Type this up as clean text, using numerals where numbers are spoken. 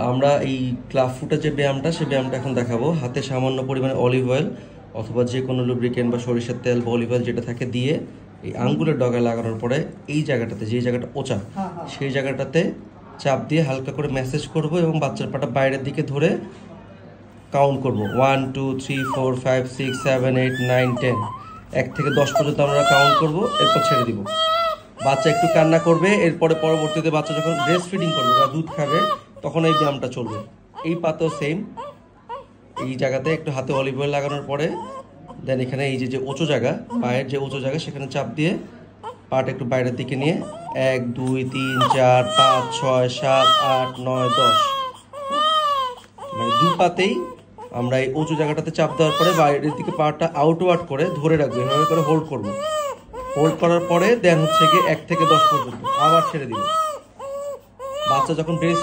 আমরা এই ক্লাব ফুটের যে ব্যায়ামটা সেই ব্যায়ামটা এখন দেখাবো। হাতে সামান্য পরিমাণে অলিভ অয়েল অথবা যে কোনো লুব্রিকেন্ট বা সরিষার তেল বা অলিভ অয়েল যেটা থাকে দিয়ে এই আঙ্গুলের ডগায় লাগানোর পরে এই জায়গাটাতে, যে জায়গাটা ওচা, সেই জায়গাটাতে চাপ দিয়ে হালকা করে ম্যাসেজ করব এবং বাচ্চার পাটা বাইরের দিকে ধরে কাউন্ট করব। 1 2 3 4 5 6 7 8 9 10, 1 থেকে 10 পর্যন্ত আমরা কাউন্ট করব, এরপর ছেড়ে দিব। বাচ্চা একটু কান্না করবে, এরপরে পরবর্তীতে বাচ্চা যখন ব্রেস্ট ফিডিং করবে বা দুধ খাবে তখন এই ব্যায়ামটা চলবে। এই পাতেও সেম, এই জায়গাতে একটু হাতে অলিভ অয়েল লাগানোর পরে দেন এখানে এই যে উঁচু জায়গা, পায়ের যে উঁচু জায়গা সেখানে চাপ দিয়ে পাটা একটু বাইরের দিকে নিয়ে 1 2 3 4 5 6 7 8 9 10, মানে দু পাতেই আমরা এই উঁচু জায়গাটাতে চাপ দেওয়ার পরে বাইরের দিকে পাটা আউটওয়ার্ড করে ধরে রাখবো, এভাবে করে হোল্ড করব। হোল্ড করার পরে দেন হচ্ছে গিয়ে 1 থেকে 10 পর্যন্ত আবার ছেড়ে দিব। বাচ্চা যখন ব্রেস্ট